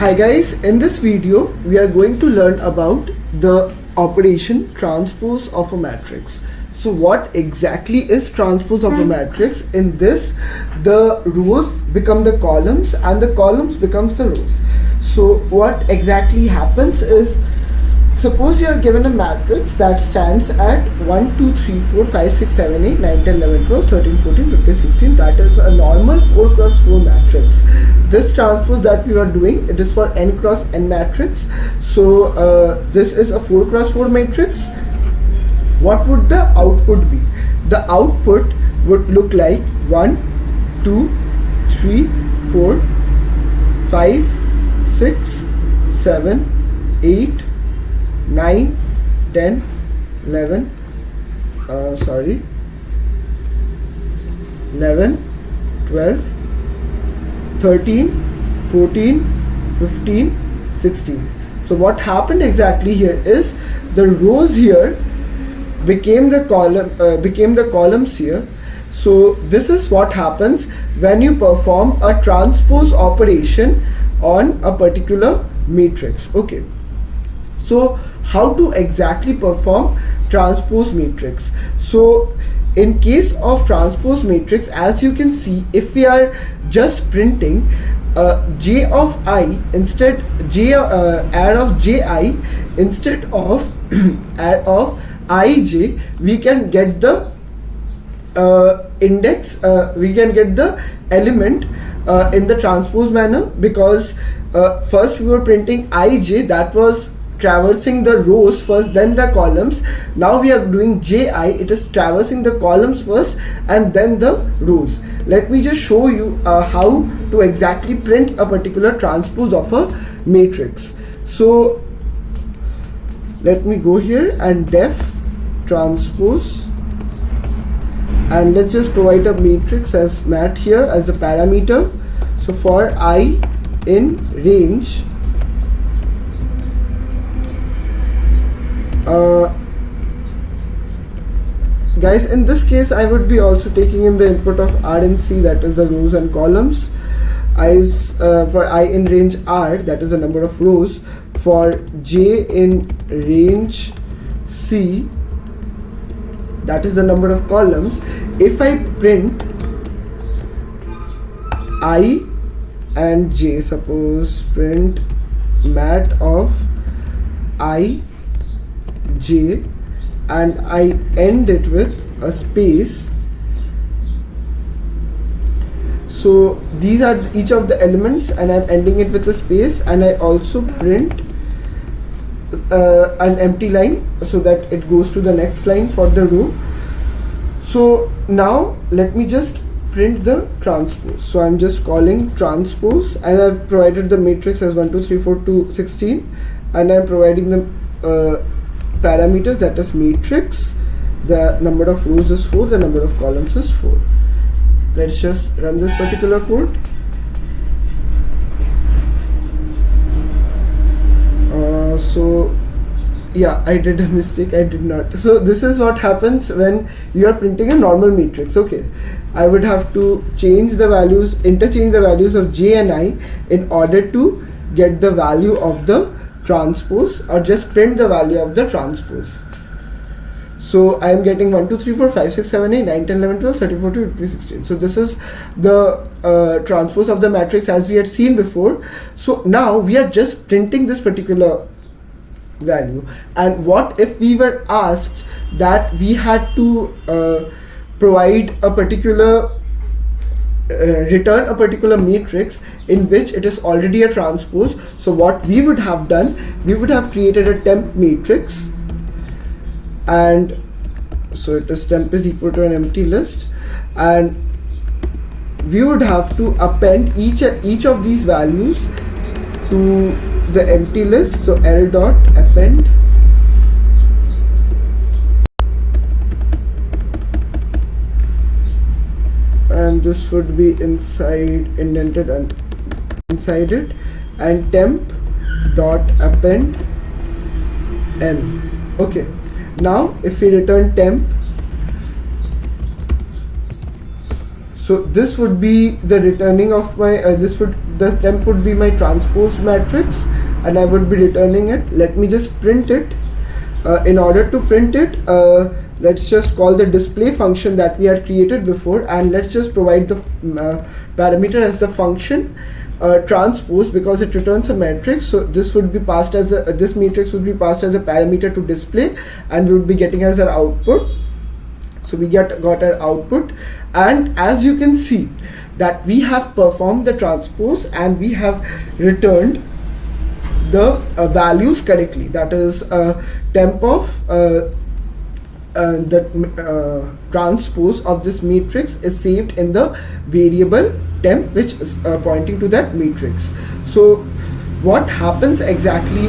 Hi guys, in this video we are going to learn about the operation transpose of a matrix. So what exactly is transpose of a matrix? In this, the rows become the columns and the columns becomes the rows. So what exactly happens is, suppose you are given a matrix that stands at 1, 2, 3, 4, 5, 6, 7, 8, 9, 10, 11, 12, 13, 14, 15, 16. That is a normal 4 cross 4 matrix. This transpose that we are doing, it is for n cross n matrix. So this is a 4 cross 4 matrix. What would the output be? The output would look like 1, 2, 3, 4, 5, 6, 7, 8, 9, 10, 11, 11, 12, 13, 14, 15, 16. So what happened exactly here is the rows here became the columns here. So this is what happens when you perform a transpose operation on a particular matrix. Okay. So how to exactly perform transpose matrix? So in case of transpose matrix, as you can see, if we are just printing j of I instead add of ji instead of add of ij, we can get the index, we can get the element in the transpose manner, because first we were printing ij, that was traversing the rows first, then the columns. Now we are doing ji, it is traversing the columns first and then the rows. Let me just show you how to exactly print a particular transpose of a matrix. So let me go here and def transpose, and let's just provide a matrix as mat here as a parameter. So for I in range guys, in this case I would be also taking in the input of R and C, that is the rows and columns. For I in range R, that is the number of rows. For J in range C, that is the number of columns. If I print I and J, suppose print mat of I, J, and I end it with a space. So these are each of the elements and I'm ending it with a space, and I also print an empty line so that it goes to the next line for the row. So now let me just print the transpose. So I'm just calling transpose, and I've provided the matrix as 1, 2, 3, 4 to 16, and I'm providing the parameters, that is matrix. The number of rows is 4, the number of columns is 4. Let's just run this particular code. So yeah, I did a mistake, I did not. So this is what happens when you are printing a normal matrix. Okay, I would have to change the values, interchange the values of j and I in order to get the value of the transpose, or just print the value of the transpose. So I am getting 1, 2, 3, 4, 5, 6, 7, 8, 9, 10, 11, 12, 13, 14, 15, 16. So this is the transpose of the matrix as we had seen before. So now we are just printing this particular value. And what if we were asked that we had to provide a particular return a particular matrix in which it is already a transpose? So what we would have done, we would have created a temp matrix, and so it is temp is equal to an empty list, and we would have to append each of these values to the empty list. So L dot append and this would be indented and inside it, and temp dot append L. Okay, now if we return temp, so this would be the returning of my this would the temp would be my transpose matrix, and I would be returning it. Let me just print it. In order to print it, let's just call the display function that we had created before, and let's just provide the parameter as the function transpose, because it returns a matrix. So this would be passed as a this matrix would be passed as a parameter to display, and we would be getting as our output. So we got our output, and as you can see that we have performed the transpose and we have returned the values correctly. That is temp of the transpose of this matrix is saved in the variable temp, which is pointing to that matrix. So what happens exactly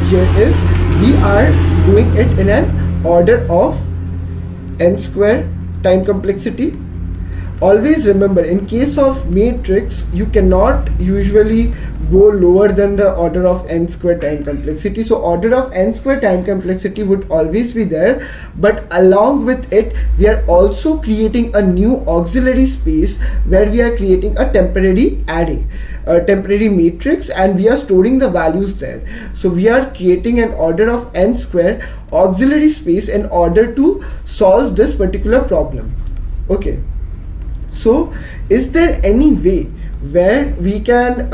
here is we are doing it in an order of n square time complexity. Always remember, in case of matrix, you cannot usually go lower than the order of n square time complexity. So order of n square time complexity would always be there, but along with it, we are also creating a new auxiliary space where we are creating a temporary array, a temporary matrix, and we are storing the values there. So we are creating an order of n square auxiliary space in order to solve this particular problem. Okay. So is there any way where we can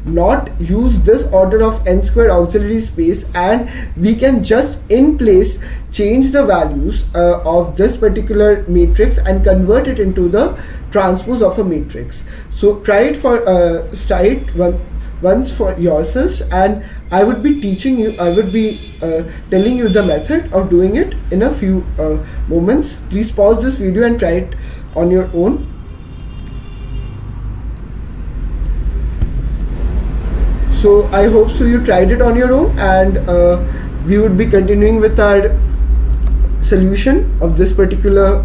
not use this order of n square auxiliary space, and we can just in place change the values of this particular matrix and convert it into the transpose of a matrix? So try it once for yourselves, and I would be teaching you, I would be telling you the method of doing it in a few moments. Please pause this video and try it on your own. So I hope so you tried it on your own, and we would be continuing with our solution of this particular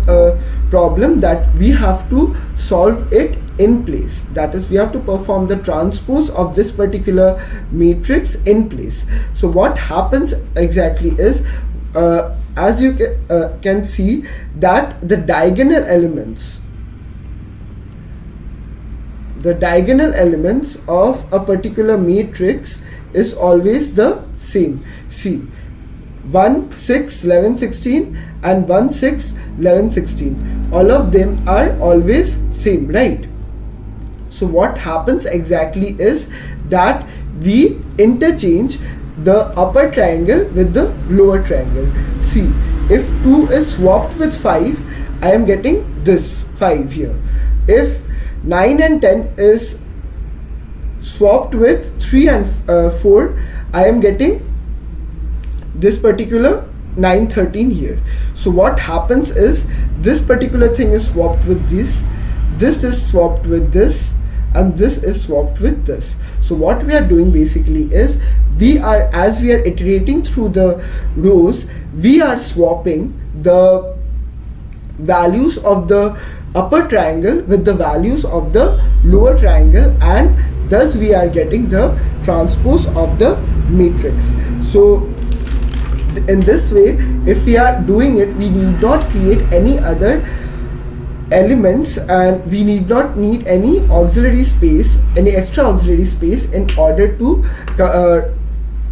problem, that we have to solve it in place. That is, we have to perform the transpose of this particular matrix in place. So what happens exactly is, as you can see, that the diagonal elements of a particular matrix is always the same. See, 1 6 11 16 and 1 6 11 16, all of them are always same, right? So what happens exactly is that we interchange the upper triangle with the lower triangle. See, if 2 is swapped with 5, I am getting this 5 here. If 9 and 10 is swapped with 3 and 4, I am getting this particular 9 13 here. So what happens is, this particular thing is swapped with this is swapped with this, and this is swapped with this. So what we are doing basically is, as we are iterating through the rows, we are swapping the values of the upper triangle with the values of the lower triangle, and thus we are getting the transpose of the matrix. So in this way, if we are doing it, we need not create any other elements, and we need not need any auxiliary space, any extra auxiliary space, in order to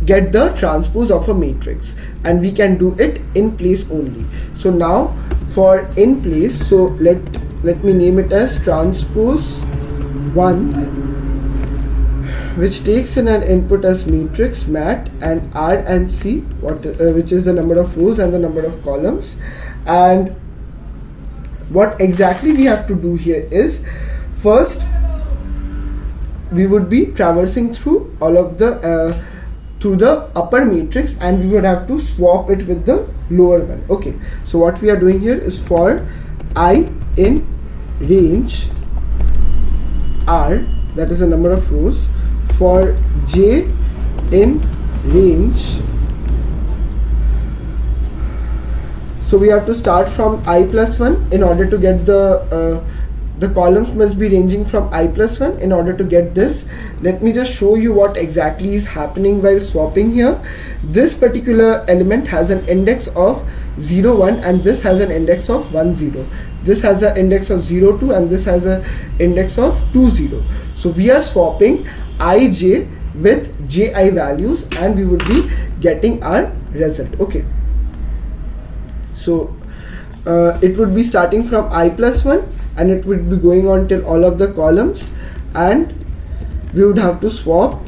get the transpose of a matrix, and we can do it in place only. So now for in place, so let me name it as transpose 1, which takes in an input as matrix mat and R and C, which is the number of rows and the number of columns. And what exactly we have to do here is, first we would be traversing through all of the through the upper matrix, and we would have to swap it with the lower one. Okay, so what we are doing here is, for I in range R, that is the number of rows, for j in range, so we have to start from I plus 1 in order to get the columns must be ranging from I plus 1 in order to get this. Let me just show you what exactly is happening while swapping here. This particular element has an index of 0 1, and this has an index of 1 0. This has an index of 0 2, and this has an index of 2 0. So we are swapping ij with ji values, and we would be getting our result. Okay, so it would be starting from I plus 1, and it would be going on till all of the columns, and we would have to swap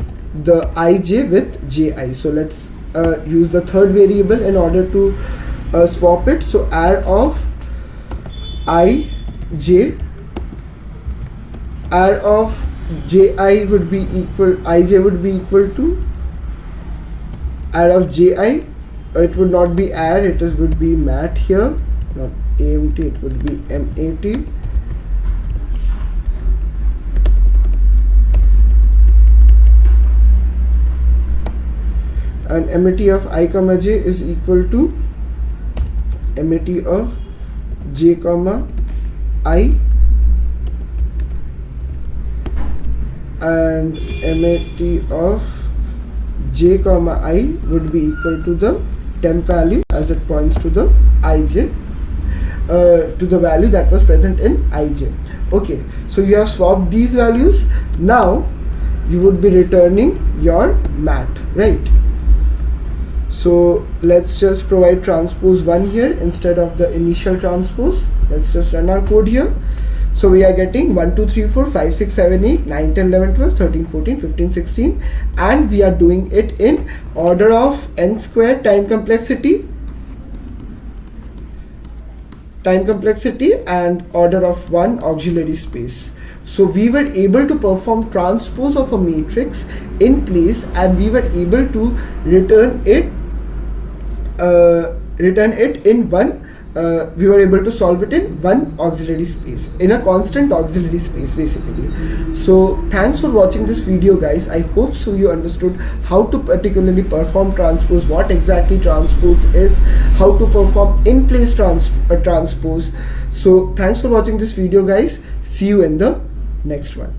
the ij with ji. So let's use the third variable in order to swap it. So add of ij, add of ji would be equal, ij would be equal to add of ji. It would not be add, it is would be mat here, not amt, it would be mat. And mat of I comma j is equal to mat of j comma I, and mat of j comma I would be equal to the temp value, as it points to the ij, to the value that was present in ij. Okay, so you have swapped these values. Now you would be returning your mat, right? So let's just provide transpose 1 here instead of the initial transpose. Let's just run our code here. So we are getting 1 2 3 4 5 6 7 8 9 10 11 12 13 14 15 16, and we are doing it in order of n square time complexity and order of 1 auxiliary space. So we were able to perform transpose of a matrix in place, and we were able to return it in one. We were able to solve it in one auxiliary space, in a constant auxiliary space basically. So thanks for watching this video, guys. I hope so you understood how to particularly perform transpose, what exactly transpose is, how to perform in place transpose. So thanks for watching this video, guys. See you in the next one.